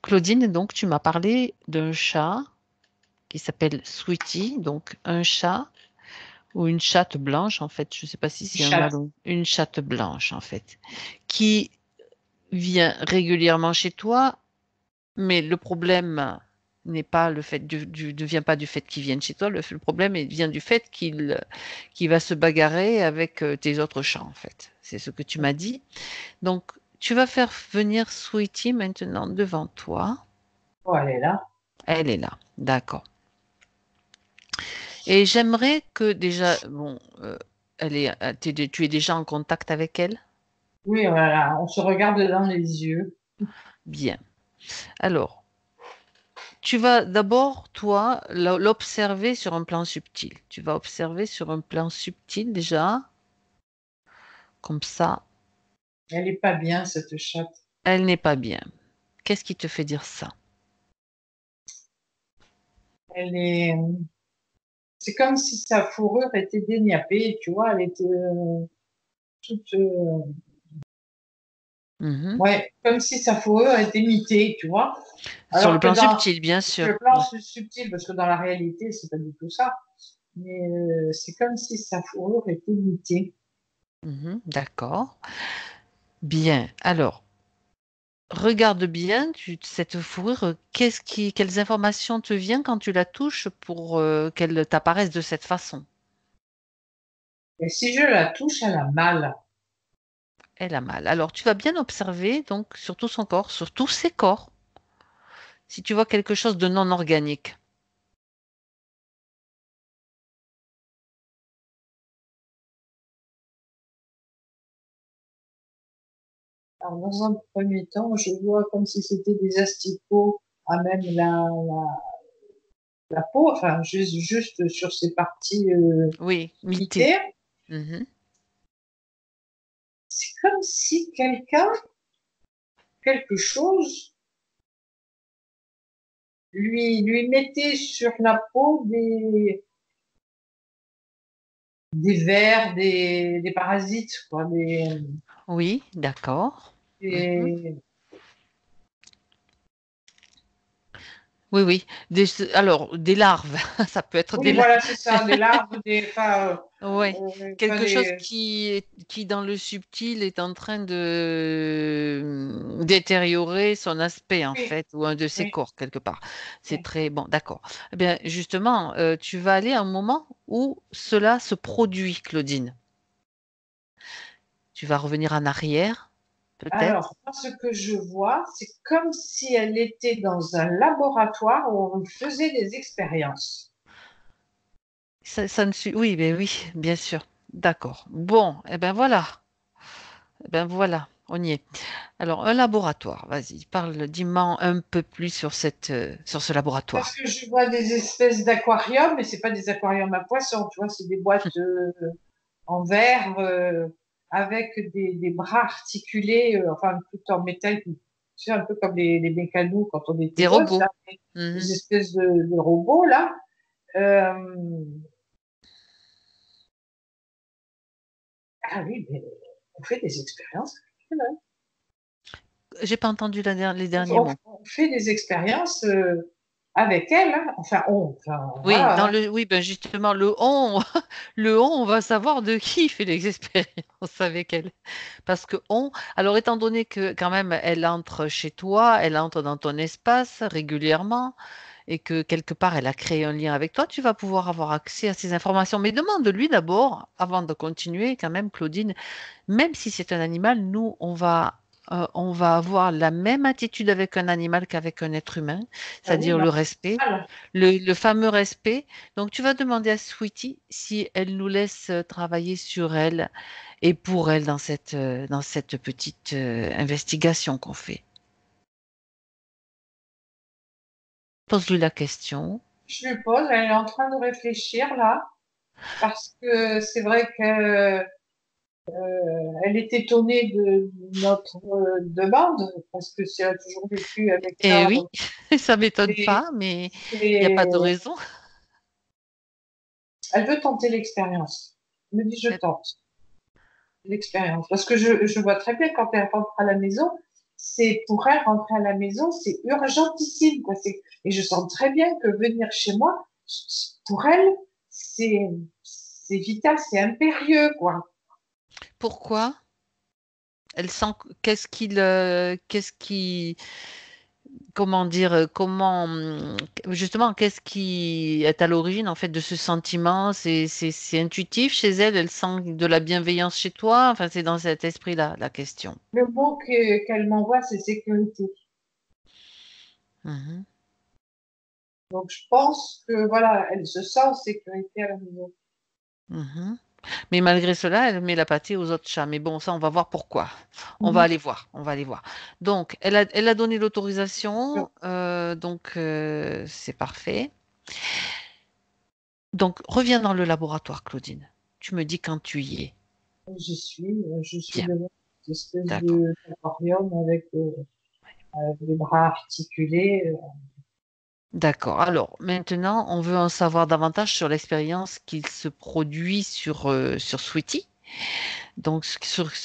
Claudine, donc tu m'as parlé d'un chat qui s'appelle Sweetie, donc un chat ou une chatte blanche en fait, je ne sais pas si Une c'est un mâle chatte. ou une chatte blanche en fait, qui vient régulièrement chez toi, mais le problème n'est pas le fait ne vient pas du fait qu'il vienne chez toi, le problème vient du fait qu'il va se bagarrer avec tes autres chats en fait. C'est ce que tu m'as dit. Donc tu vas faire venir Sweetie maintenant devant toi. Oh, elle est là. Elle est là, d'accord. Et j'aimerais que déjà, bon, tu es déjà en contact avec elle? Oui, voilà. On se regarde dans les yeux. Bien. Alors, tu vas d'abord, toi, l'observer sur un plan subtil. Tu vas observer sur un plan subtil déjà, comme ça. Elle est pas bien, cette chatte. Elle n'est pas bien. Qu'est-ce qui te fait dire ça? Elle est. C'est comme si sa fourrure était déniapée, tu vois. Elle était toute. Mhm. Ouais, comme si sa fourrure était mitée, tu vois. Sur le Alors que plan dans subtil, bien le sûr. plan Ouais. subtil, parce que dans la réalité, c'est pas du tout ça. Mais c'est comme si sa fourrure était mitée. Mhm. D'accord. Bien. Alors, regarde bien cette fourrure. Quelles informations te viennent quand tu la touches pour qu'elle t'apparaisse de cette façon? Et si je la touche, elle a mal. Elle a mal. Alors, tu vas bien observer donc sur tout son corps, sur tous ses corps, si tu vois quelque chose de non organique. Alors, dans un premier temps, je vois comme si c'était des asticots à même la peau, enfin, juste sur ces parties Oui, mité. mitées. Mhm. C'est comme si quelque chose, lui mettait sur la peau des vers, des parasites, quoi, Oui, d'accord. Mhm. des- Oui, oui. Alors, des larves, ça peut être des oui, larves. voilà, c'est ça, des larves, Ouais, enfin, quelque chose qui dans le subtil est en train de détériorer son aspect en oui, fait, ou un de ses oui, corps quelque part. C'est oui. très bon, d'accord. Eh bien, justement, tu vas aller à un moment où cela se produit, Claudine. Tu vas revenir en arrière, peut-être. Alors, moi, ce que je vois, c'est comme si elle était dans un laboratoire où on faisait des expériences. Ça ne suit. Oui, ben oui, bien sûr. D'accord. Bon, eh ben voilà. Eh ben voilà, on y est. Alors, un laboratoire. Vas-y, parle, dis-moi un peu plus sur sur ce Parce laboratoire. que je vois des espèces d'aquariums, mais c'est pas des aquariums à poissons, tu vois, c'est des boîtes en verre avec des bras articulés, enfin tout en métal, tu sais, un peu comme les mécanos quand on était Des gosses, robots. là, Mhm. des espèces de robots là. Euh, ah oui, mais on fait des expériences. J'ai pas entendu les derniers mots. On fait des expériences avec elle, hein. Enfin, enfin, Oui, voilà, hein. oui, ben justement, le on va savoir de qui fait les expériences avec elle. Parce que alors étant donné que quand même elle entre chez toi, elle entre dans ton espace régulièrement et que quelque part elle a créé un lien avec toi, tu vas pouvoir avoir accès à ces informations. Mais demande-lui d'abord, avant de continuer, quand même, Claudine, même si c'est un animal, nous, on va avoir la même attitude avec un animal qu'avec un être humain, Ah oui, c'est-à-dire mais le respect, normal. le fameux respect. Donc, tu vas demander à Sweetie si elle nous laisse travailler sur elle et pour elle dans cette petite investigation qu'on fait. Pose-lui la question. Je lui pose, elle est en train de réfléchir là, parce que c'est vrai qu'elle est étonnée de notre demande, parce que si elle a toujours vécu avec Et ça, oui, ça m'étonne c'est, pas, mais il n'y a pas de c'est- raison. elle veut tenter l'expérience. Elle me dit, je tente l'expérience. Parce que je vois très bien quand elle rentre à la maison, c'est pour elle rentrer à la maison, c'est urgentissime, quoi. Et je sens très bien que venir chez moi, pour elle, c'est, c'est vital, c'est impérieux, quoi. Pourquoi? Elle sent qu'est-ce qui, comment dire, justement, qu'est-ce qui est à l'origine en fait de ce sentiment? C'est intuitif chez elle. Elle sent de la bienveillance chez toi. Enfin, c'est dans cet esprit-là la question. Le mot qu'elle m'envoie, c'est sécurité. Mhm, Donc, je pense que, voilà, elle se sent en sécurité à la maison. mhm. Mais malgré cela, elle met la pâtée aux autres chats. Mais bon, ça, on va voir pourquoi. On va Mhm. aller voir. On va aller voir. Donc, elle a donné l'autorisation. Donc, c'est parfait. Donc, reviens dans le laboratoire, Claudine. Tu me dis quand tu y es. Je suis Bien, devant cette espèce d'accord. de aquarium avec des bras articulés. D'accord. Alors, maintenant, on veut en savoir davantage sur l'expérience qu'il se produit sur Sweetie. Donc,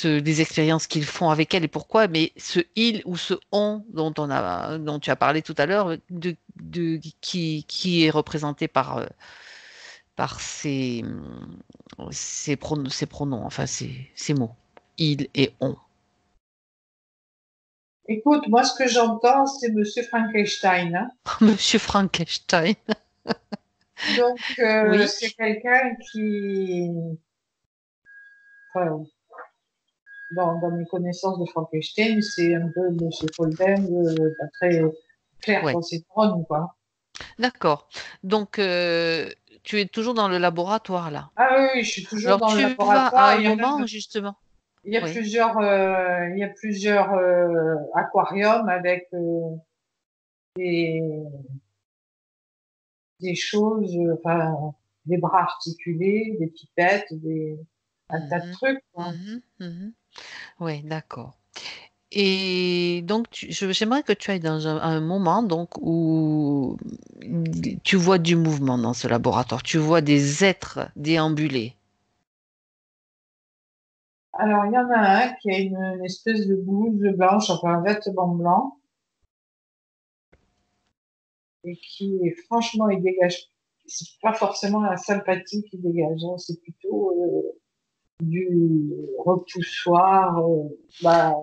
les expériences qu'ils font avec elle et pourquoi. Mais ce il ou ce on dont tu as parlé tout à l'heure, qui est représenté par ces pronoms, enfin, ces mots. Il et on. Écoute, moi, ce que j'entends, c'est Monsieur Frankenstein, hein. Monsieur Frankenstein. Donc, Oui. c'est quelqu'un enfin, dans mes connaissances de Frankenstein, c'est un peu Monsieur Folding, pas très clair Ouais. dans ses neurones, quoi. D'accord. Donc, tu es toujours dans le laboratoire là. Ah oui, oui, je suis toujours Alors, dans le tu vas à laboratoire. un moment, justement. Oui. Il y a plusieurs aquariums avec des, des choses, enfin, des bras articulés, des pipettes, un tas de Mhm, trucs, quoi. mhm, mhm. Oui, d'accord. Et donc, j'aimerais que tu ailles dans un moment donc, où tu vois du mouvement dans ce laboratoire. Tu vois des êtres déambuler. Alors, il y en a un qui a une espèce de blouse blanche, enfin, un vêtement blanc, et qui est, franchement, il dégage, c'est pas forcément la sympathie qu'il dégage, hein, c'est plutôt du repoussoir, bah,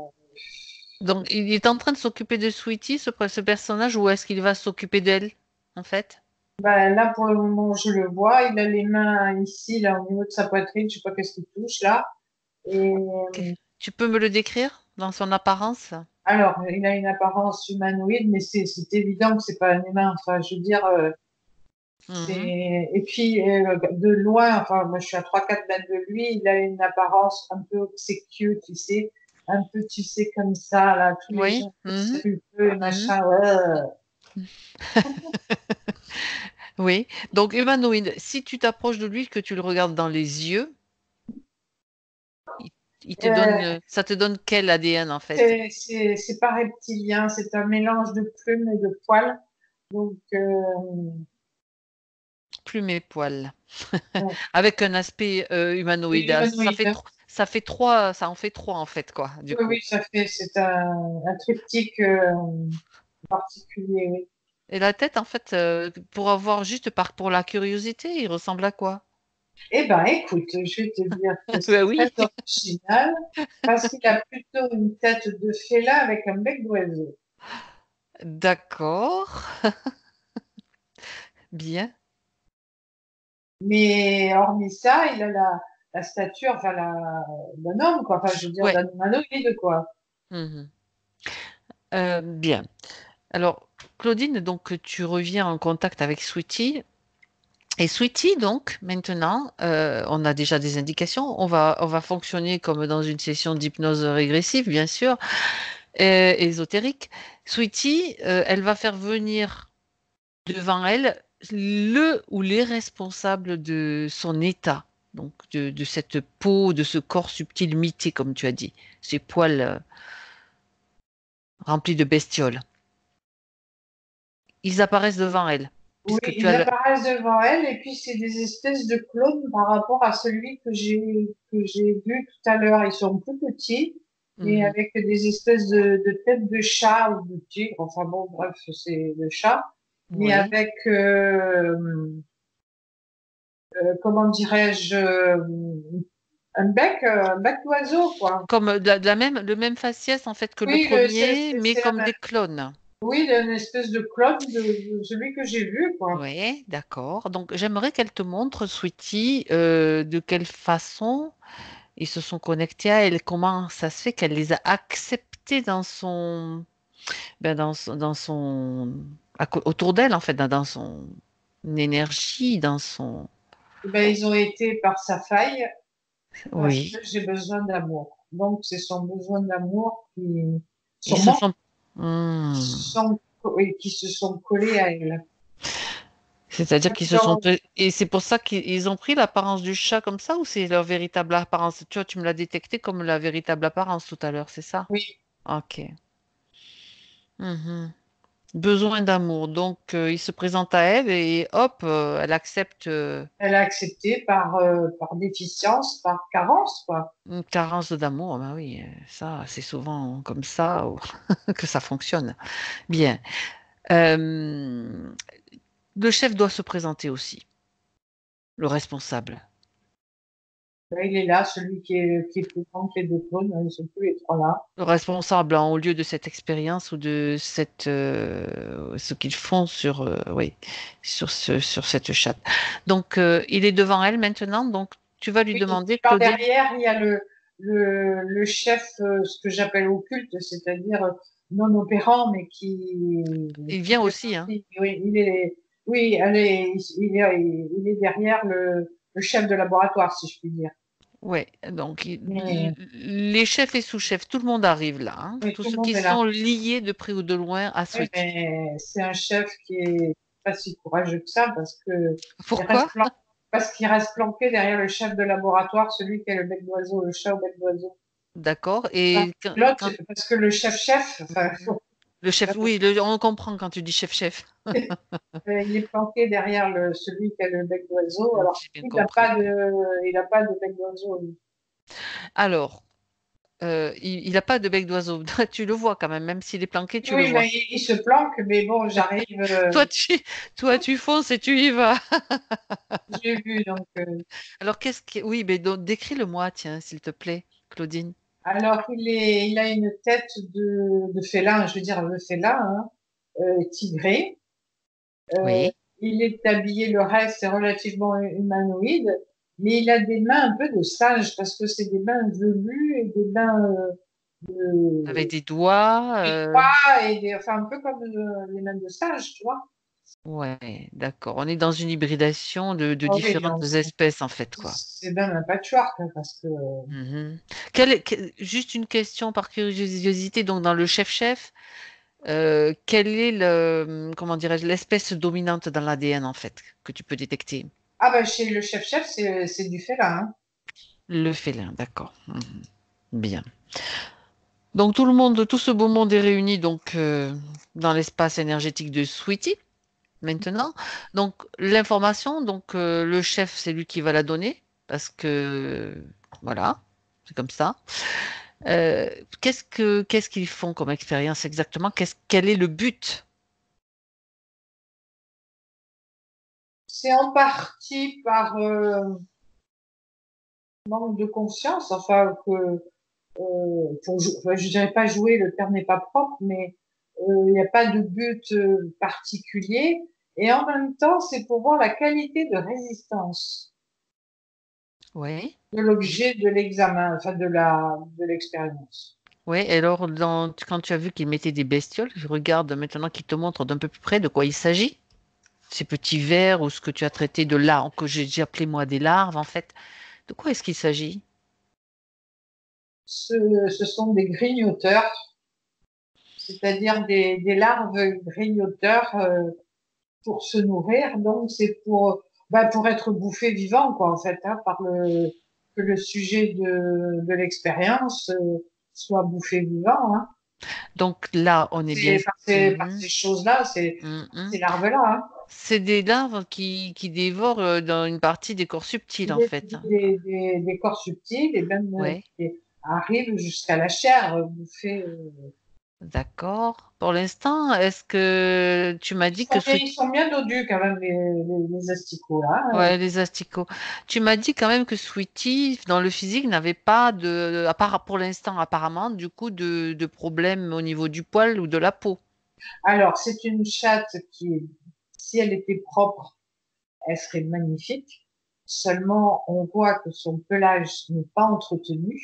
Donc, il est en train de s'occuper de Sweetie, ce personnage, ou est-ce qu'il va s'occuper d'elle, en fait? bah, là, pour le moment, je le vois, il a les mains ici, là, au niveau de sa poitrine, je sais pas qu'est-ce qu'il touche, là, et Ok. Tu peux me le décrire dans son apparence? alors, il a une apparence humanoïde, mais c'est évident que c'est pas un humain, enfin, je veux dire, Mhm. et puis de loin, enfin moi je suis à 3 4 mètres de lui, il a une apparence un peu obséquieux, tu sais, un peu tu sais comme ça, là, tous les Oui. gens Mhm. saluent et Mhm. machin, ouais. Oui. Donc, humanoïde, si tu t'approches de lui, que tu le regardes dans les yeux, il, il te Euh, donne, ça te donne quel ADN, en fait? c'est pas reptilien, c'est un mélange de plumes et de poils. Donc, Plumes et poils. ouais, Avec un aspect humanoïde. Ah, humanoïde. ça fait trois, ça en fait trois, en fait, quoi, du Oui, coup. oui, c'est un triptyque particulier, oui. Et la tête, en fait, pour avoir juste pour la curiosité, il ressemble à quoi? Eh ben, écoute, je vais te dire que c'est Ben très oui. original parce qu'il a plutôt une tête de félin avec un bec d'oiseau. D'accord. Bien. Mais hormis ça, il a la stature, enfin, d'un homme, quoi. Enfin, je veux dire, Ouais. d'un humanoïde, quoi. Mhm. Bien. Alors, Claudine, donc tu reviens en contact avec Sweetie. Et Sweetie, donc, maintenant, on a déjà des indications. On va fonctionner comme dans une session d'hypnose régressive, bien sûr, ésotérique. Sweetie, elle va faire venir devant elle le ou les responsables de son état, donc de cette peau, de ce corps subtil mité, comme tu as dit, ces poils remplis de bestioles. Ils apparaissent devant elle, Oui, puisque tu ils as le... apparaissent devant elle et puis c'est des espèces de clones par rapport à celui que j'ai vu tout à l'heure. Ils sont plus petits mais Mhm. avec des espèces de têtes de chat ou de tigre. Enfin bon, bref, c'est le chat, mais Oui. avec, comment dirais-je, un bec d'oiseau, quoi. Comme le même faciès en fait que le Oui, premier, mais c'est la comme même. des clones. Oui, une espèce de clone de celui que j'ai vu, quoi. Oui, d'accord. Donc j'aimerais qu'elle te montre, Sweetie, de quelle façon ils se sont connectés à elle, comment ça se fait qu'elle les a acceptés dans son, autour d'elle en fait, dans son énergie, dans son. Eh ben, ils ont été par sa faille parce que Oui, j'ai besoin d'amour. Donc, c'est son besoin d'amour ils son se manque sont. Hmm. oui, qui se sont collés à elle. C'est-à-dire qu'ils se sont. Donc, Et c'est pour ça qu'ils ont pris l'apparence du chat comme ça ou c'est leur véritable apparence? Tu vois, tu me l'as détecté comme la véritable apparence tout à l'heure, c'est ça? oui, Ok. Mhm. Besoin d'amour. Donc, il se présente à elle et hop, elle accepte elle a accepté par déficience, par carence, quoi. une carence d'amour. Ben oui, ça, c'est souvent comme ça que ça fonctionne. Bien. Euh, le chef doit se présenter aussi, le responsable. Là, il est là, celui qui est plus grand que les deux clones, ils sont tous les trois là. Le responsable hein, au lieu de cette expérience ou de ce qu'ils font oui, sur cette chatte. Donc, il est devant elle maintenant. Donc, tu vas lui Oui, demander, et par Claudine. derrière, il y a le chef, ce que j'appelle occulte, c'est-à-dire non opérant, mais Il qui vient fait aussi, hein. partie. Oui, oui, il est derrière le chef de laboratoire, si je puis dire. Ouais, donc Mais les chefs et sous-chefs, tout le monde arrive là, hein. oui, Tous tout le ceux monde qui est là. sont liés de près ou de loin à Oui, Sweetie. mais c'est un chef qui est pas si courageux que ça il reste Pourquoi? plan- parce qu'il reste planqué derrière le chef de laboratoire, celui qui a le bec d'oiseau, le chat au bec d'oiseau. D'accord. Enfin, Et l'autre, parce que le chef, enfin, Mhm. Le chef, oui, on comprend quand tu dis chef-chef. il est planqué derrière celui qui a le bec d'oiseau, alors J'ai bien il n'a compris. pas il a pas de bec d'oiseau. Lui. Alors, il n'a pas de bec d'oiseau. Tu le vois quand même, même s'il est planqué, tu le Oui, vois. mais il se planque, mais bon, j'arrive, Toi, tu fonces et tu y vas. j'ai vu, donc, Alors, oui, mais donc, décris-le-moi, tiens, s'il te plaît, Claudine. alors il a une tête de félin, je veux dire le félin, hein, tigré. Euh, Oui. il est habillé, le reste c'est relativement humanoïde, mais il a des mains un peu de singe parce que c'est des mains velues et des mains Avec des doigts. des doigts et enfin un peu comme les mains de singe, tu vois. Ouais, d'accord. On est dans une hybridation de Ah oui, différentes espèces, en fait, quoi. c'est même un patchwork hein, parce que Mhm. Juste une question par curiosité, donc dans le chef-chef, quelle est comment dirais-je, l'espèce dominante dans l'ADN, en fait, que tu peux détecter? ah bah chez le chef c'est du félin. Hein. Le félin, d'accord. Mhm. Bien. Donc tout ce beau monde est réuni donc dans l'espace énergétique de Sweetie maintenant. Donc l'information, donc le chef, c'est lui qui va la donner parce que voilà, c'est comme ça. Qu'est-ce qu'ils font comme expérience exactement? Quel est le but? C'est en partie par manque de conscience, enfin que enfin, je dirais pas jouer, le terme n'est pas propre, mais il n'y a pas de but particulier. Et en même temps, c'est pour voir la qualité de résistance Oui. de l'objet de l'examen, enfin de l'expérience. Oui, et alors quand tu as vu qu'ils mettaient des bestioles, je regarde maintenant qu'ils te montrent d'un peu plus près de quoi il s'agit. Ces petits vers ou ce que tu as traité de larves, que j'ai appelé moi des larves en fait. De quoi est-ce qu'il s'agit? Ce sont des grignoteurs, c'est-à-dire des larves grignoteurs pour se nourrir. Donc c'est pour être bouffé vivant, quoi, en fait, hein, que le sujet de l'expérience soit bouffé vivant. Hein. Donc là, on est bien. Par Mhm, ces choses-là, mhm. ces larves-là. Hein. C'est des larves qui dévorent dans une partie des corps subtils, en fait. Des corps subtils, et même Ouais. arrive jusqu'à la chair, bouffer. D'accord. Pour l'instant, est-ce que tu m'as dit que Ils sont bien dodus quand même, les asticots, là. ouais, les asticots. Tu m'as dit quand même que Sweetie, dans le physique, n'avait pas à part pour l'instant apparemment, du coup, de problème au niveau du poil ou de la peau. Alors, c'est une chatte qui, si elle était propre, elle serait magnifique. Seulement, on voit que son pelage n'est pas entretenu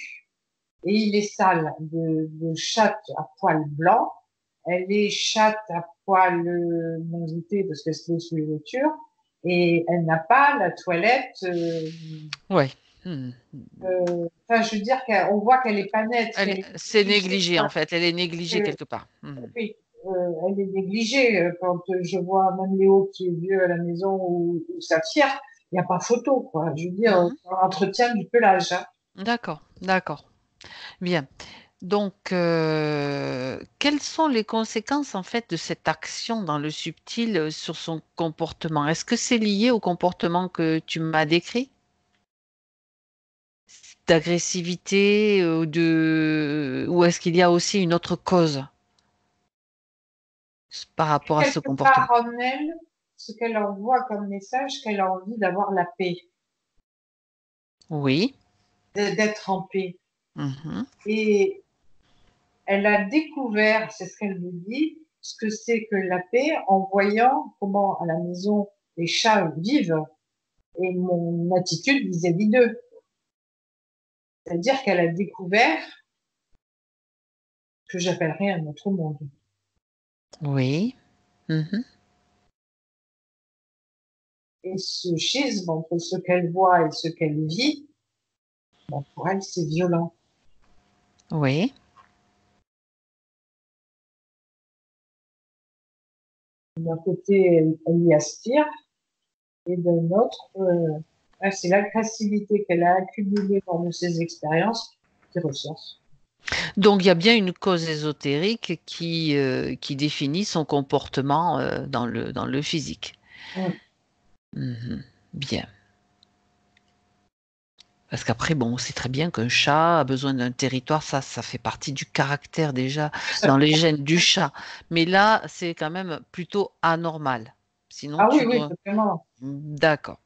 et il est sale de chatte à poil blanc. Elle est chatte à poil monté parce que c'est sous les voitures et elle n'a pas la toilette. Ouais. Hmm. Enfin, je veux dire qu'on voit qu'elle est pas nette, qu'elle est C'est négligée. négligé en fait. Elle est négligée quelque part. Hmm. Oui, elle est négligée. Quand je vois même Léo qui est vieux à la maison ou sa fière, il n'y a pas photo, quoi. Je veux dire, Mhm. on entretient du pelage, hein. D'accord, d'accord. Bien. Donc, quelles sont les conséquences en fait de cette action dans le subtil sur son comportement? Est-ce que c'est lié au comportement que tu m'as décrit, d'agressivité ou est-ce qu'il y a aussi une autre cause par rapport à ce Quelque comportement? part en elle, ce qu'elle envoie comme message, qu'elle a envie d'avoir la paix, Oui. d'être en paix. Mhm. Et elle a découvert, c'est ce qu'elle me dit, ce que c'est que la paix en voyant comment à la maison les chats vivent et mon attitude vis-à-vis d'eux. C'est-à-dire qu'elle a découvert que j'appellerais un autre monde. Oui. Mhm. Et ce schisme entre ce qu'elle voit et ce qu'elle vit, ben, pour elle, c'est violent. Oui. D'un côté, elle y aspire, et d'un autre, c'est l'agressivité qu'elle a accumulée lors de ses expériences qui ressort. Donc, il y a bien une cause ésotérique qui définit son comportement dans le physique. Mm. Mhm. Bien. Parce qu'après, bon, on sait très bien qu'un chat a besoin d'un territoire, ça fait partie du caractère déjà, Ça dans fait les partie. gènes du chat. Mais là, c'est quand même plutôt anormal. Sinon, Ah oui, tu oui, dois... totalement. D'accord.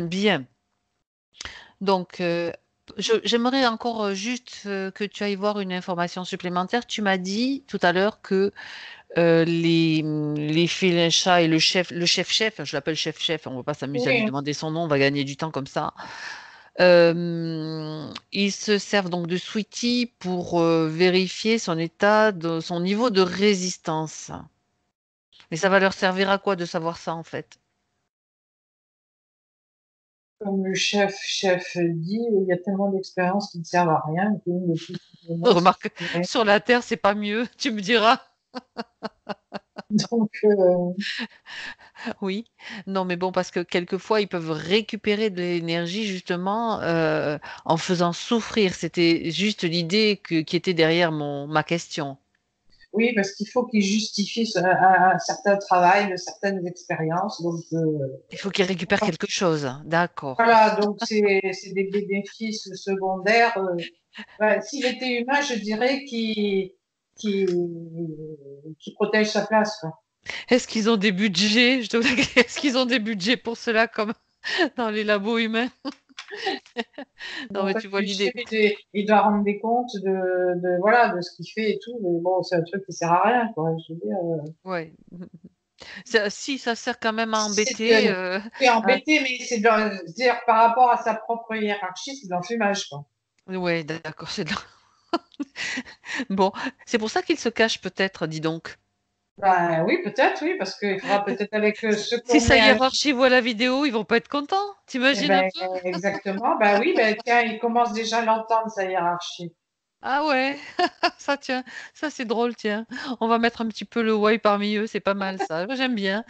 Bien. Donc, j'aimerais encore juste que tu ailles voir une information supplémentaire. Tu m'as dit tout à l'heure que les félins chats et le chef-chef, je l'appelle chef-chef, on ne va pas s'amuser à lui Oui, demander son nom, on va gagner du temps comme ça. Ils se servent donc de Sweetie pour vérifier son état, son niveau de résistance. Et ça va leur servir à quoi de savoir ça en fait? comme le chef dit, il y a tellement d'expériences qui ne servent à rien, qu'une de plus ou moins, c'est Remarque, vrai. sur la Terre, c'est pas mieux, tu me diras. Donc, Oui, non, mais bon, parce que quelquefois, ils peuvent récupérer de l'énergie justement en faisant souffrir. C'était juste l'idée qui était derrière ma question. oui, parce qu'il faut qu'ils justifient un certain travail, de certaines expériences. Donc, Il faut qu'ils récupèrent quelque chose. D'accord. voilà, donc c'est des bénéfices secondaires. Ben, s'il était humain, je dirais qu'il qu'il protège sa place, quoi. Est-ce qu'ils ont des budgets? Est-ce qu'ils ont des budgets pour cela comme dans les labos humains? Non, Non, mais pas tu vois de budget, l'idée. il doit rendre des comptes voilà, de ce qu'il fait et tout. Mais bon, c'est un truc qui sert à rien, quoi. Je veux dire, Ouais. Si, ça sert quand même à c'est embêter. c'est Hein. embêté, mais c'est dire par rapport à sa propre hiérarchie, c'est de l'enfumage, quoi. Ouais, d'accord. Bon, c'est pour ça qu'ils se cachent peut-être, dis donc. Ben oui, peut-être, oui, parce qu'il faudra peut-être avec ce Si qu'on sa met à hiérarchie voit la vidéo, ils vont pas être contents. eh T'imagines un ben, peu? exactement. Ben oui, ben tiens, il commence déjà à l'entendre, sa hiérarchie. Ah ouais, ça tient, ça c'est drôle, tiens. On va mettre un petit peu le why parmi eux, c'est pas mal ça. Moi, j'aime bien.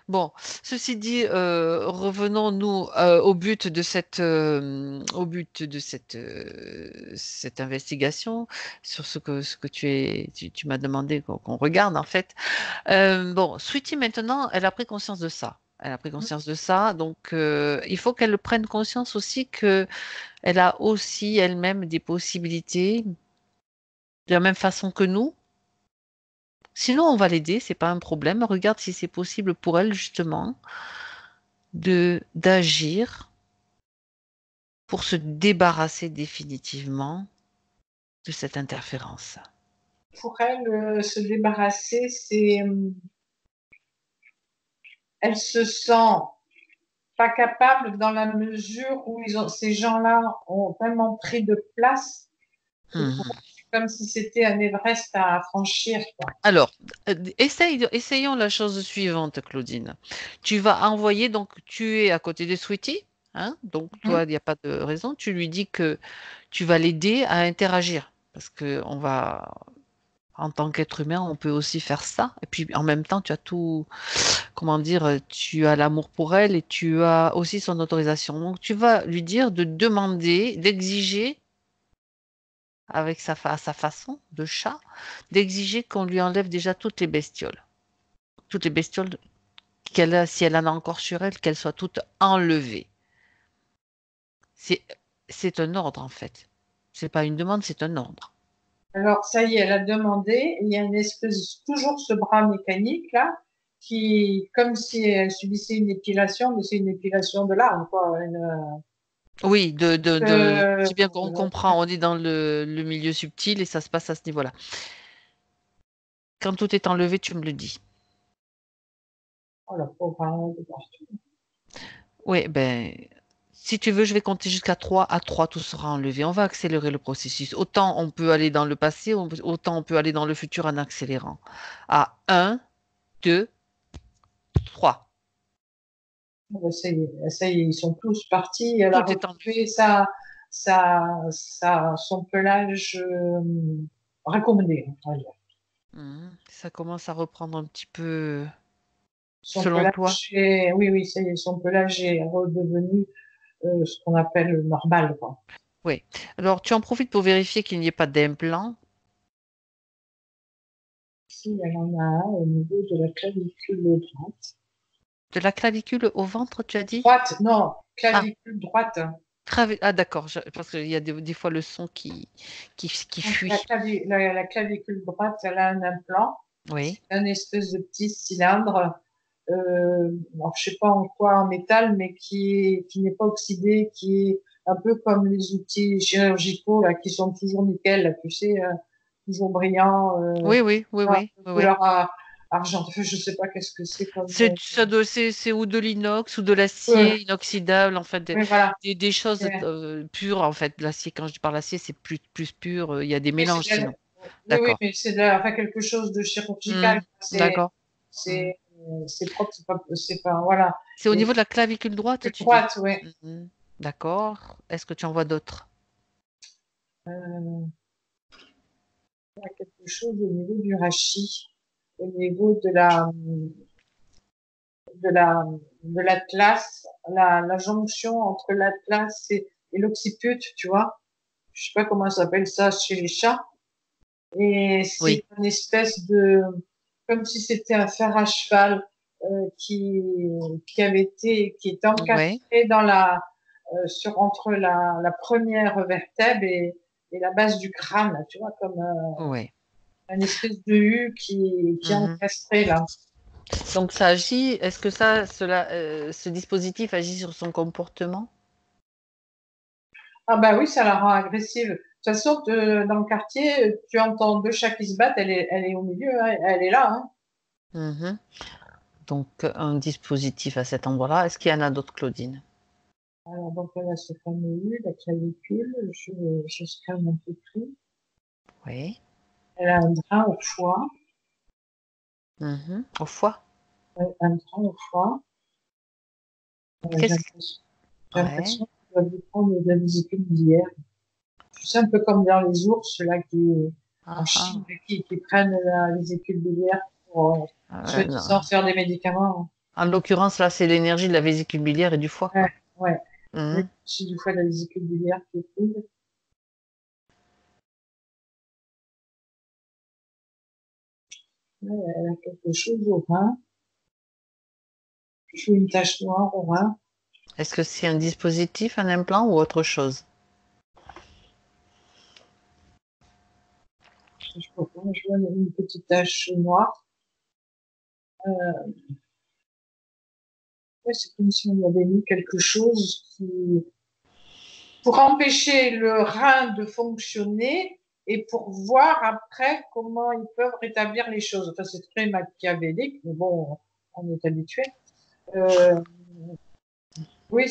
Bon, ceci dit, revenons-nous au but de cette investigation sur ce que tu m'as demandé qu'on regarde en fait. Bon, Sweetie maintenant, elle a pris conscience de ça. Elle a pris conscience de ça. Donc, il faut qu'elle prenne conscience aussi que elle a aussi elle-même des possibilités de la même façon que nous. Sinon, on va l'aider, c'est pas un problème. Regarde si c'est possible pour elle, justement, de d'agir pour se débarrasser définitivement de cette interférence. Pour elle, se débarrasser, elle se sent pas capable dans la mesure où ces gens-là ont tellement pris de place que pour eux, Mhm. c'est comme si c'était un Everest à franchir, quoi. Alors, essayons la chose suivante, Claudine. Tu vas envoyer, donc tu es à côté de Sweetie, hein, donc toi, Mhm. il n'y a pas de raison. Tu lui dis que tu vas l'aider à interagir. Parce que en tant qu'être humain, on peut aussi faire ça. Et puis en même temps, tu as tout, comment dire, tu as l'amour pour elle et tu as aussi son autorisation. Donc tu vas lui dire de demander, d'exiger, avec à sa façon de chat, d'exiger qu'on lui enlève déjà toutes les bestioles. Toutes les bestioles qu'elle a, si elle en a encore sur elle, qu'elles soient toutes enlevées. C'est, c'est un ordre en fait. C'est pas une demande, c'est un ordre. Alors, ça y est, elle a demandé. Il y a une espèce, toujours ce bras mécanique, là, qui, comme si elle subissait une épilation, mais c'est une épilation de l'âme, quoi. Oui, Euh, c'est bien qu'on comprend, on est dans le milieu subtil et ça se passe à ce niveau-là. Quand tout est enlevé, tu me le dis. oh, la pauvre, hein, Oui, ben, si tu veux, je vais compter jusqu'à 3. À 3, tout sera enlevé. On va accélérer le processus. Autant on peut aller dans le passé, autant on peut aller dans le futur en accélérant. À 1, 2, 3. ça y est, ils sont tous partis. Elle a Tout est enlevé. retrouvé son pelage raccommodé, on va dire. Ça commence à reprendre un petit peu Son selon toi. pelage oui, oui, ça y est, son pelage est redevenu ce qu'on appelle normal, quoi. Oui. Alors, tu en profites pour vérifier qu'il n'y ait pas d'implant. Si, elle en a un au niveau de la clavicule droite. De la clavicule au ventre, tu as dit? Droite, non, Ah, clavicule droite. ah d'accord, parce qu'il y a des fois le son qui Donc, la, fuit. la clavicule droite, elle a un implant. Oui, C'est un espèce de petit cylindre, alors je sais pas en quoi, en métal, mais qui n'est pas oxydé, qui est un peu comme les outils chirurgicaux là, qui sont toujours nickel, là, tu sais, toujours brillants, oui, oui, oui, voilà, oui, de oui, oui. couleur argent. Enfin, je sais pas qu'est-ce que c'est comme. C'est ou de l'inox ou de Euh, l'acier inoxydable, en fait, oui, voilà. des choses C'est- pures, en fait. L'acier, quand je parle d'acier, c'est plus pur. Il y a des Oui, mélanges sinon. oui, oui, D'accord. mais enfin, quelque chose de chirurgical. Hmm, d'accord. Hmm. C'est propre, c'est pas, voilà. C'est au Et niveau de la clavicule droite, tu dis? droite, oui. Mhm. D'accord. Est-ce que tu en vois d'autres? Euh, il y a quelque chose au niveau du rachis, au niveau de la, de l'atlas, la jonction entre l'atlas et l'occiput, tu vois. Je sais pas comment ça s'appelle ça chez les chats. Et Oui. c'est une espèce de, comme si c'était un fer à cheval qui avait été, qui est Oui. encastré entre la première vertèbre et la base du crâne, tu vois, comme Oui. une espèce de U qui est Mhm. encastré là. Donc ça agit. Est-ce que ce dispositif agit sur son comportement? Ah bah oui, ça la rend agressive. De toute façon, dans le quartier, tu entends deux chats qui se battent, elle est au milieu, hein, elle est là. Hein. Mhm. Donc un dispositif à cet endroit-là. Est-ce qu'il y en a d'autres, Claudine? Alors, donc, elle a ce fameux U, la clavicule, je scanne un peu tout. Oui. Elle a un drain au foie, Mhm. Au foie. ouais, un drain au foie. Qu'est-ce que... J'ai Ouais. l'impression qu'elle doit dépendre de la vésicule biliaire. Tu sais, un peu comme dans les ours, là, en Ah, Chine, ah. qui prennent la vésicule biliaire pour, Non. soi-disant, faire des médicaments. En l'occurrence, là, c'est l'énergie de la vésicule biliaire et du foie, Ouais, quoi. ouais. Mhm. C'est du foie de la vésicule biliaire qui est prise. Ouais, elle a quelque chose au rein. Je fais une tache noire au rein. Est-ce que c'est un dispositif, un implant ou autre chose? Je vois une petite tache noire. Ouais, c'est comme si on avait mis quelque chose qui, pour empêcher le rein de fonctionner et pour voir après comment ils peuvent rétablir les choses. Enfin, c'est très machiavélique, mais bon, on est habitué. Euh, oui,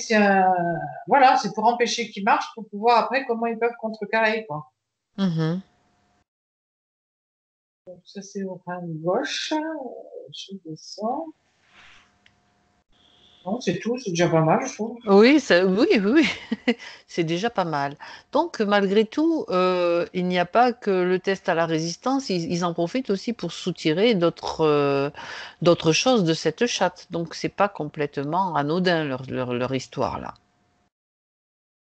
voilà, c'est pour empêcher qu'ils marchent, pour pouvoir après comment ils peuvent contrecarrer, quoi. Mhm. Donc, ça, c'est au rein gauche. Je descends. Non, c'est tout, c'est déjà pas mal, je trouve. Oui, oui, oui, oui. C'est déjà pas mal. Donc, malgré tout, il n'y a pas que le test à la résistance, ils en profitent aussi pour soutirer d'autres choses de cette chatte. Donc, c'est pas complètement anodin leur histoire là.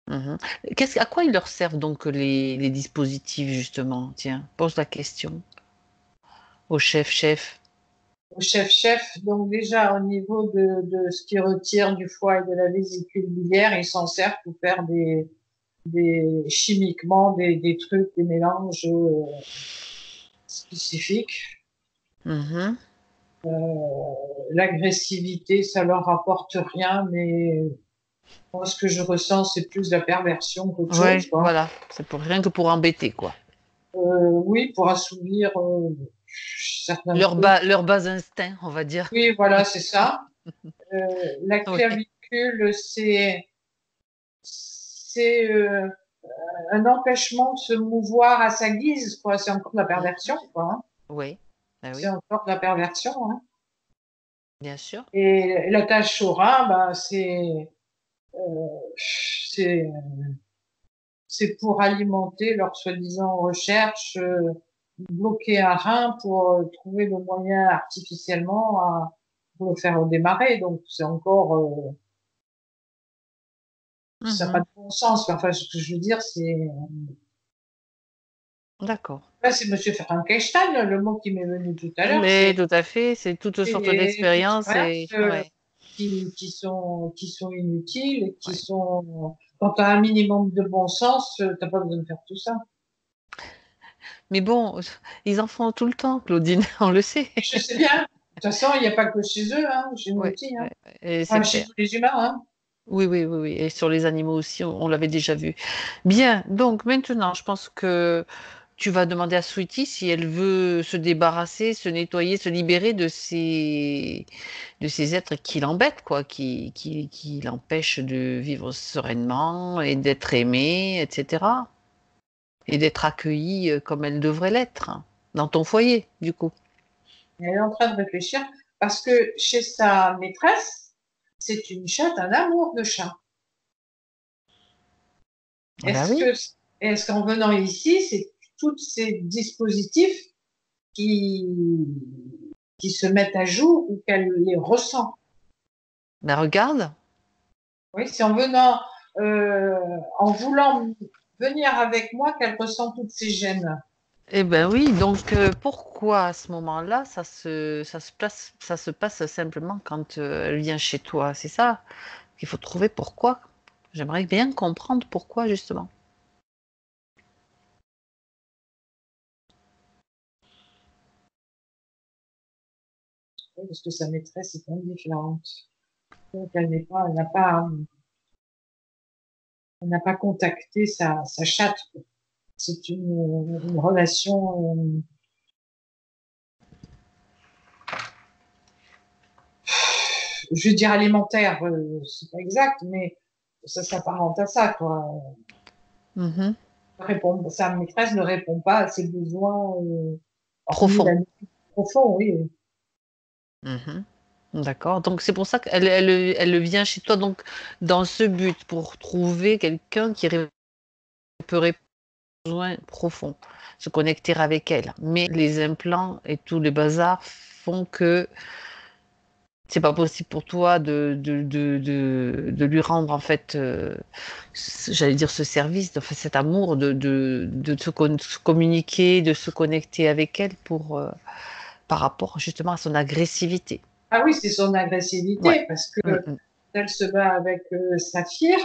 Mhm. À quoi ils leur servent donc les dispositifs justement? Tiens, pose la question au chef. Au chef-chef, donc déjà au niveau de ce qui retire du foie et de la vésicule biliaire, ils s'en servent pour faire chimiquement des trucs, des mélanges spécifiques. Mhm. L'agressivité, ça leur apporte rien, mais moi, ce que je ressens, c'est plus la perversion qu'autre chose, Ouais, quoi. voilà. C'est pour rien que pour embêter quoi. Oui, pour assouvir certains trucs. Leur bas instinct, on va dire. Oui, voilà, c'est ça. La Oui. clavicule, c'est un empêchement de se mouvoir à sa guise, quoi. C'est encore de la Mhm. perversion, quoi, hein. Oui, ben C'est oui, encore de la perversion, hein. bien sûr. Et la tâche Chorin, ben, c'est, c'est pour alimenter leur soi-disant recherche, bloquer un rein pour trouver le moyen artificiellement pour le faire redémarrer. Donc, c'est encore, ça n'a pas Mhm. de bon sens. Enfin, ce que je veux dire, D'accord. c'est Monsieur Frankenstein, le mot qui m'est venu tout à l'heure, Mais c'est tout à fait, c'est toutes sortes des d'expériences et expériences ouais. qui sont inutiles et qui Ouais. sont, quand tu as un minimum de bon sens, t'as pas besoin de faire tout ça. Mais bon, ils en font tout le temps, Claudine, on le sait. Je sais bien. De toute façon, il n'y a pas que chez eux, hein, chez nous Ouais, aussi, hein. ouais, et c'est Enfin, chez clair. tous les humains, hein. Oui, oui, oui, oui. Et sur les animaux aussi, on l'avait déjà vu. Bien, donc maintenant, je pense que tu vas demander à Sweetie si elle veut se débarrasser, se nettoyer, se libérer de ces êtres qui l'embêtent, quoi, qui l'empêchent de vivre sereinement et d'être aimée, etc. Et d'être accueillie comme elle devrait l'être, hein, dans ton foyer, du coup. Elle est en train de réfléchir parce que chez sa maîtresse, c'est une chatte, un amour de chat. Ah bah Est-ce oui. que, est-ce qu'en venant ici, c'est tous ces dispositifs qui, qui se mettent à jour ou qu'elle les ressent? Mais regarde. Oui, c'est en venant, euh, en voulant venir avec moi qu'elle ressent toutes ces gènes. Eh ben oui, donc pourquoi à ce moment-là, ça se passe simplement quand elle vient chez toi, c'est ça qu'il faut trouver pourquoi. J'aimerais bien comprendre pourquoi justement. Oui, parce que sa maîtresse est indifférente. Donc, elle n'a pas contacté sa chatte. C'est une relation, je veux dire alimentaire, c'est pas exact, mais ça s'apparente à ça, quoi. Mhm. Sa maîtresse ne répond pas à ses besoins, hormis Profond. la nuit profond, oui. Mhm. D'accord. Donc c'est pour ça elle vient chez toi donc dans ce but pour trouver quelqu'un qui peut répondre aux besoins profonds, se connecter avec elle. Mais les implants et tout le bazar font que c'est pas possible pour toi de lui rendre en fait, j'allais dire ce service, enfin, cet amour se communiquer, de se connecter avec elle pour par rapport justement à son agressivité. Ah oui, c'est son Ouais. agressivité, parce que Mm, mm. elle se bat avec Saphir.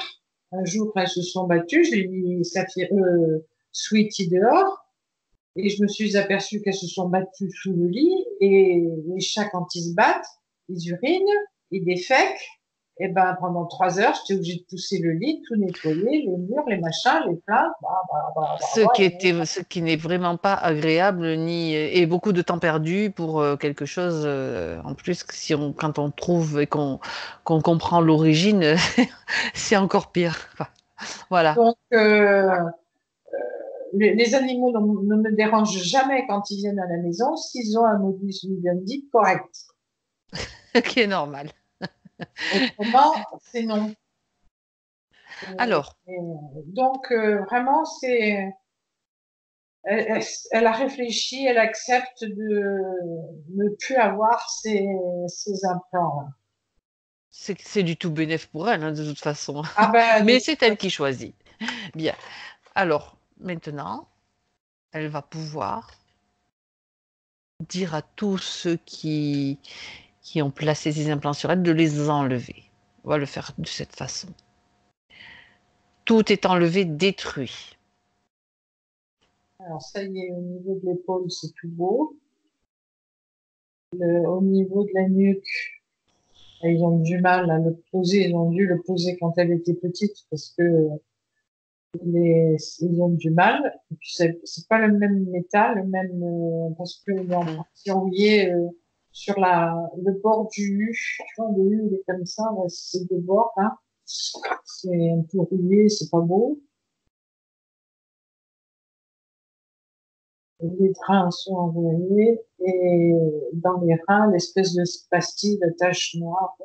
Un jour, quand elles se sont battues, je l'ai mis Saphir, Sweetie dehors, et je me suis aperçue qu'elles se sont battues sous le lit, et les chats, quand ils se battent, ils urinent, ils défèquent, et ben, pendant 3 heures, j'étais obligée de pousser le lit, tout nettoyer, les murs, les machins, les plats, Ce qui n'est vraiment pas agréable, ni et beaucoup de temps perdu pour quelque chose. En plus, que si on, quand on trouve et qu'on comprend l'origine, c'est encore pire, quoi. Voilà. Donc, les animaux ne me dérangent jamais quand ils viennent à la maison s'ils ont un modus vivendi correct. Qui est normal. Autrement, c'est non. Alors, Donc, vraiment, elle a réfléchi, elle accepte de ne plus avoir ces implants. c'est du tout bénéf pour elle, hein, de toute façon. Ah ben, Mais c'est elle qui choisit. Bien. Alors, maintenant, elle va pouvoir dire à tous ceux qui ont placé ces implants sur elle de les enlever. On va le faire de cette façon. Tout est enlevé, détruit. alors ça y est, au niveau de l'épaule, c'est tout beau. Au niveau de la nuque, ils ont du mal à le poser. Ils ont dû le poser quand elle était petite parce que ils ont du mal. Et puis c'est pas le même métal, le même parce qu'il est en Hmm. partie rouillé sur le bord du U. Tu vois, le U il est comme ça, là, c'est deux bords là. C'est un peu rouillé, c'est pas beau. Les reins sont envoyés et dans les reins, l'espèce de pastille, de tache noire,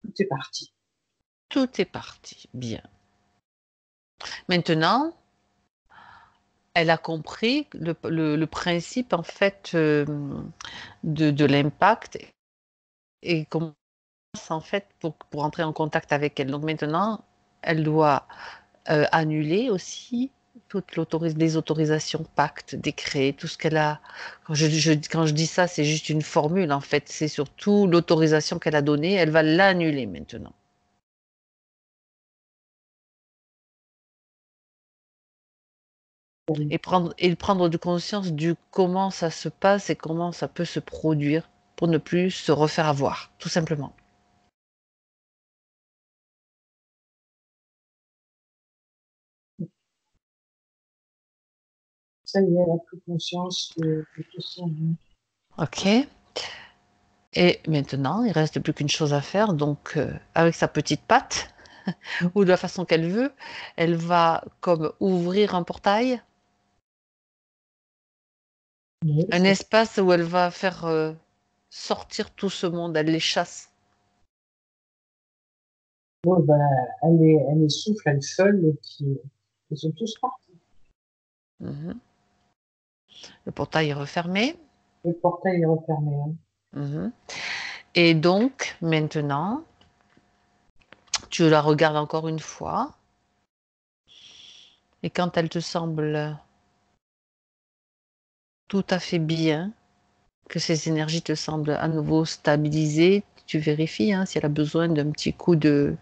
tout est parti. Tout est parti. Bien. Maintenant, elle a compris le principe en fait de l'impact et comment en fait pour entrer en contact avec elle. Donc maintenant, elle doit annuler aussi les autorisations, pactes, décrets, tout ce qu'elle a. Quand je dis ça, c'est juste une formule en fait. C'est surtout l'autorisation qu'elle a donnée. Elle va l'annuler maintenant. Et prendre de conscience du comment ça se passe et comment ça peut se produire pour ne plus se refaire avoir, tout simplement. Ça y est, elle a pris conscience de tout ça. OK. Et maintenant, il reste plus qu'une chose à faire. Donc, avec sa petite patte, ou de la façon qu'elle veut, elle va comme ouvrir un portail, Oui, un espace où elle va faire sortir tout ce monde. Elle les chasse. bon, ben, elle essouffle, elle feule, et puis ils sont tous partis. Mhm. Le portail est refermé. Le portail est refermé. Hein. Mhm. Et donc, maintenant, tu la regardes encore une fois. Et quand elle te semble tout à fait bien, que ces énergies te semblent à nouveau stabilisées, tu vérifies hein, si elle a besoin d'un petit coup de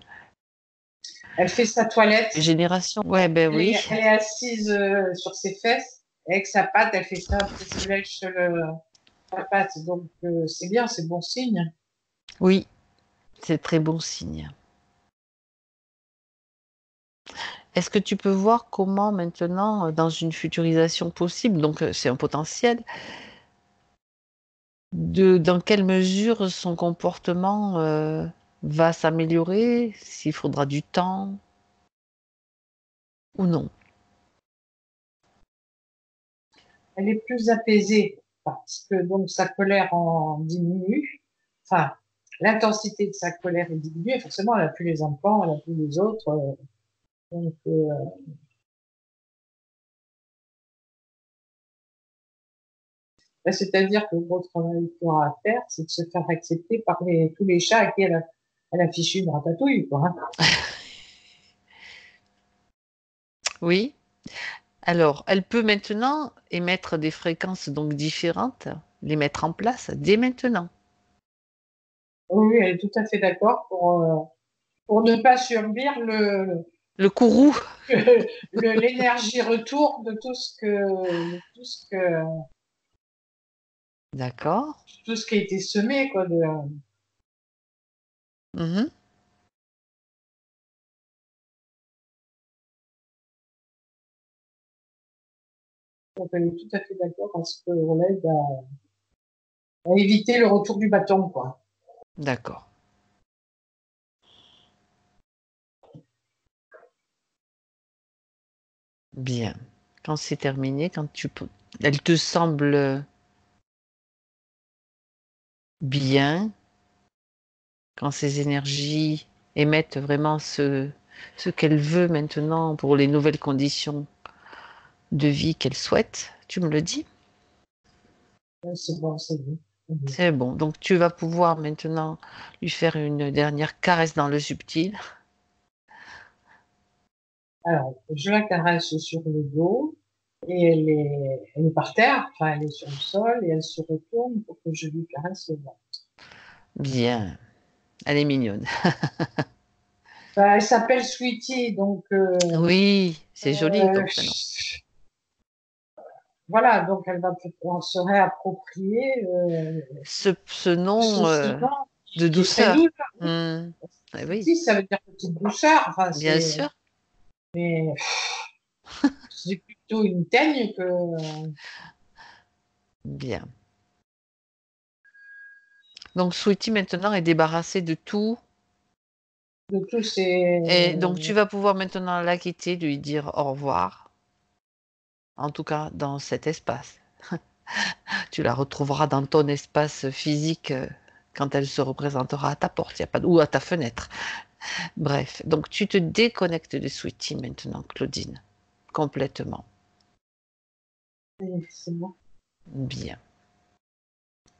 Elle fait sa toilette, génération. Ouais, ben oui. elle est assise sur ses fesses, et avec sa patte, elle fait ça, puis elle se lèche la patte. Donc c'est bien, c'est bon signe. Oui, c'est très bon signe. Est-ce que tu peux voir comment maintenant, dans une futurisation possible, donc c'est un potentiel, dans quelle mesure son comportement va s'améliorer, s'il faudra du temps ou non? Elle est plus apaisée parce que donc sa colère en diminue. Enfin, l'intensité de sa colère est diminuée. Forcément, elle a plus les implants, elle a plus les autres. Donc, c'est-à-dire que le gros travail qu'il y aura à faire, c'est de se faire accepter par tous les chats à qui elle a fichu une ratatouille, quoi. Hein. Oui. Alors, elle peut maintenant émettre des fréquences donc différentes, les mettre en place dès maintenant. Oui, elle est tout à fait d'accord pour ne pas subir Le courroux. l'énergie retour de D'accord. tout ce qui a été semé, quoi. Mhm. Donc, elle est tout à fait d'accord parce qu'on l'aide à éviter le retour du bâton, quoi. D'accord. Bien. Quand c'est terminé, elle te semble bien, quand ces énergies émettent vraiment ce qu'elle veut maintenant pour les nouvelles conditions de vie qu'elle souhaite, tu me le dis? C'est bon, c'est bon. Mhm. C'est bon. Donc tu vas pouvoir maintenant lui faire une dernière caresse dans le subtil. Alors, je la caresse sur le dos et elle est par terre, enfin, elle est sur le sol et elle se retourne pour que je lui caresse le ventre. Bien. Elle est mignonne. Bah, elle s'appelle Sweetie, donc Oui, c'est joli euh, comme prénom. voilà, donc on se réapproprier Ce nom ce nom de qui est très douceur. doux. Hmm. Eh oui, Sweetie, ça veut dire petite douceur. Enfin, bien sûr. mais c'est plutôt une teigne que Bien. Donc Sweetie maintenant est débarrassée de tout. de tous ces. Et donc tu vas pouvoir maintenant la quitter, lui dire au revoir. En tout cas, dans cet espace. Tu la retrouveras dans ton espace physique quand elle se représentera à ta porte, y a pas ou à ta fenêtre. Bref, donc tu te déconnectes de Sweetie maintenant, Claudine, complètement. C'est bon. Bien.